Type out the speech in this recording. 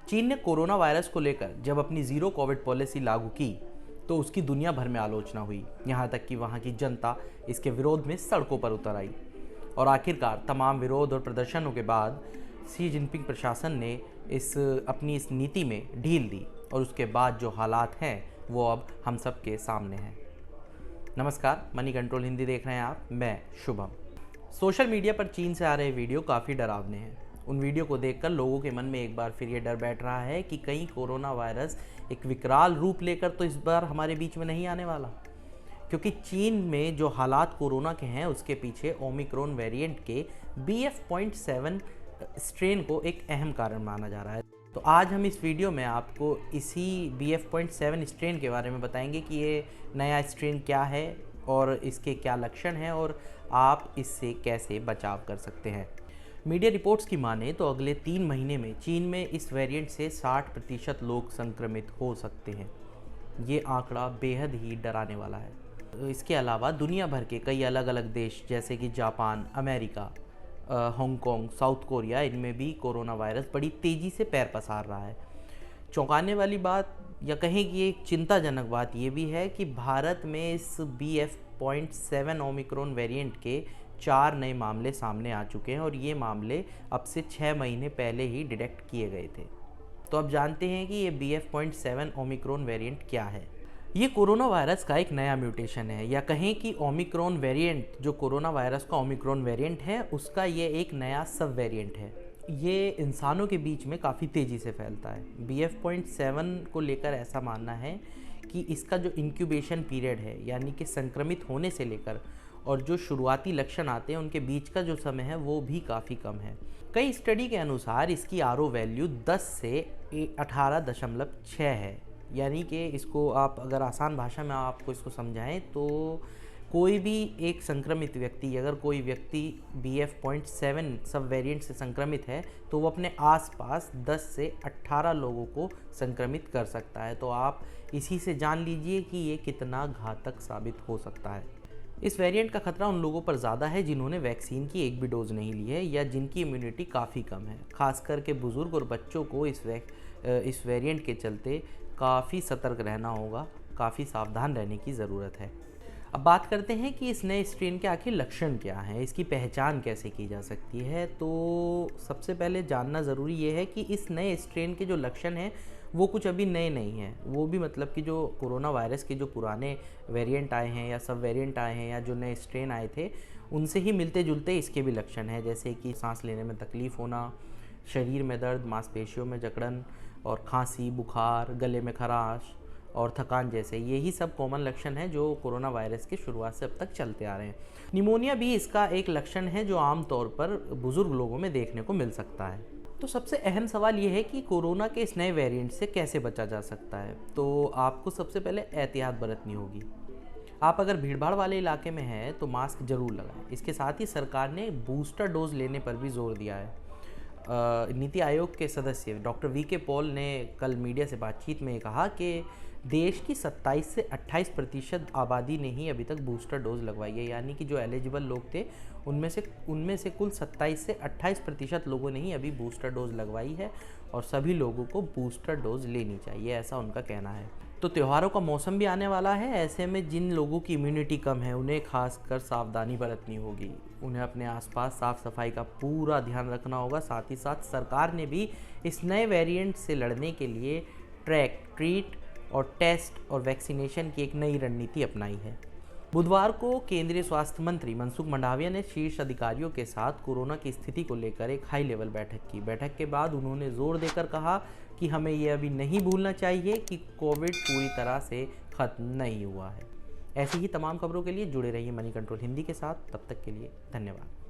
चीन ने corona virus को लेकर जब अपनी जीरो कोविड पॉलिसी लागू की तो उसकी दुनिया भर में आलोचना हुई, यहाँ तक कि वहाँ की जनता इसके विरोध में सड़कों पर उतर आई। और आखिरकार तमाम विरोध और प्रदर्शनों के बाद शी जिनपिंग प्रशासन ने अपनी इस नीति में ढील दी और उसके बाद जो हालात हैं वो अब हम सब के सामने हैं। नमस्कार, मनी कंट्रोल हिंदी देख रहे हैं आप, मैं शुभम। सोशल मीडिया पर चीन से आ रहे वीडियो काफ़ी डरावने हैं। उन वीडियो को देखकर लोगों के मन में एक बार फिर ये डर बैठ रहा है कि कहीं कोरोना वायरस एक विकराल रूप लेकर तो इस बार हमारे बीच में नहीं आने वाला, क्योंकि चीन में जो हालात कोरोना के हैं उसके पीछे ओमिक्रॉन वेरिएंट के BF.7 स्ट्रेन को एक अहम कारण माना जा रहा है। तो आज हम इस वीडियो में आपको इसी BF.7 स्ट्रेन के बारे में बताएंगे कि ये नया स्ट्रेन क्या है और इसके क्या लक्षण हैं और आप इससे कैसे बचाव कर सकते हैं। मीडिया रिपोर्ट्स की माने तो अगले 3 महीने में चीन में इस वेरिएंट से 60% लोग संक्रमित हो सकते हैं। ये आंकड़ा बेहद ही डराने वाला है। इसके अलावा दुनिया भर के कई अलग अलग देश जैसे कि Japan, America, Hong Kong, south Korea, इनमें भी कोरोना वायरस बड़ी तेज़ी से पैर पसार रहा है। चौंकाने वाली बात या कहें कि एक चिंताजनक बात ये भी है कि भारत में इस BF.7 ओमिक्रॉन वेरिएंट के 4 नए मामले सामने आ चुके हैं और ये मामले अब से 6 महीने पहले ही डिटेक्ट किए गए थे। तो अब जानते हैं कि ये BF.7 ओमिक्रॉन वेरिएंट क्या है। ये कोरोना वायरस का एक नया म्यूटेशन है, या कहें कि ओमिक्रॉन वेरिएंट जो कोरोना वायरस का ओमिक्रॉन वेरिएंट है उसका ये एक नया सब वेरिएंट है। ये इंसानों के बीच में काफ़ी तेज़ी से फैलता है। BF.7 को लेकर ऐसा मानना है कि इसका जो इंक्यूबेशन पीरियड है, यानी कि संक्रमित होने से लेकर और जो शुरुआती लक्षण आते हैं उनके बीच का जो समय है वो भी काफ़ी कम है। कई स्टडी के अनुसार इसकी RO वैल्यू 10 से 18.6 है, यानी कि इसको आप अगर आसान भाषा में आपको इसको समझाएं तो कोई भी एक संक्रमित व्यक्ति, अगर कोई व्यक्ति BF.7 सब वेरिएंट से संक्रमित है तो वो अपने आसपास 10 से 18 लोगों को संक्रमित कर सकता है। तो आप इसी से जान लीजिए कि ये कितना घातक साबित हो सकता है। इस वेरिएंट का खतरा उन लोगों पर ज़्यादा है जिन्होंने वैक्सीन की एक भी डोज नहीं ली है या जिनकी इम्यूनिटी काफ़ी कम है। खास करके बुज़ुर्ग और बच्चों को इस वेरिएंट के चलते काफ़ी सतर्क रहना होगा, काफ़ी सावधान रहने की ज़रूरत है। अब बात करते हैं कि इस नए स्ट्रेन के आखिर लक्षण क्या हैं, इसकी पहचान कैसे की जा सकती है। तो सबसे पहले जानना ज़रूरी ये है कि इस नए स्ट्रेन के जो लक्षण हैं वो कुछ अभी नए नहीं हैं। वो भी मतलब कि जो कोरोना वायरस के जो पुराने वेरिएंट आए हैं या सब वेरिएंट आए हैं या जो नए स्ट्रेन आए थे उनसे ही मिलते जुलते इसके भी लक्षण हैं, जैसे कि सांस लेने में तकलीफ़ होना, शरीर में दर्द, मांसपेशियों में जकड़न और खांसी, बुखार, गले में खराश और थकान जैसे यही सब कॉमन लक्षण हैं जो कोरोना वायरस के शुरुआत से अब तक चलते आ रहे हैं। निमोनिया भी इसका एक लक्षण है जो आमतौर पर बुज़ुर्ग लोगों में देखने को मिल सकता है। तो सबसे अहम सवाल ये है कि कोरोना के इस नए वेरिएंट से कैसे बचा जा सकता है। तो आपको सबसे पहले एहतियात बरतनी होगी। आप अगर भीड़भाड़ वाले इलाके में हैं तो मास्क जरूर लगाएं। इसके साथ ही सरकार ने बूस्टर डोज लेने पर भी जोर दिया है। नीति आयोग के सदस्य डॉक्टर VK पॉल ने कल मीडिया से बातचीत में कहा कि देश की 27 से 28% आबादी ने ही अभी तक बूस्टर डोज लगवाई है, यानी कि जो एलिजिबल लोग थे उनमें से कुल 27 से 28% लोगों ने ही अभी बूस्टर डोज लगवाई है और सभी लोगों को बूस्टर डोज लेनी चाहिए, ऐसा उनका कहना है। तो त्योहारों का मौसम भी आने वाला है, ऐसे में जिन लोगों की इम्यूनिटी कम है उन्हें खासकर सावधानी बरतनी होगी। उन्हें अपने आसपास साफ सफाई का पूरा ध्यान रखना होगा। साथ ही साथ सरकार ने भी इस नए वेरिएंट से लड़ने के लिए ट्रैक, ट्रीट और टेस्ट और वैक्सीनेशन की एक नई रणनीति अपनाई है। बुधवार को केंद्रीय स्वास्थ्य मंत्री मनसुख मंडाविया ने शीर्ष अधिकारियों के साथ कोरोना की स्थिति को लेकर एक हाई लेवल बैठक की। बैठक के बाद उन्होंने जोर देकर कहा कि हमें ये अभी नहीं भूलना चाहिए कि कोविड पूरी तरह से खत्म नहीं हुआ है। ऐसी ही तमाम खबरों के लिए जुड़े रहिए मनी कंट्रोल हिंदी के साथ। तब तक के लिए धन्यवाद।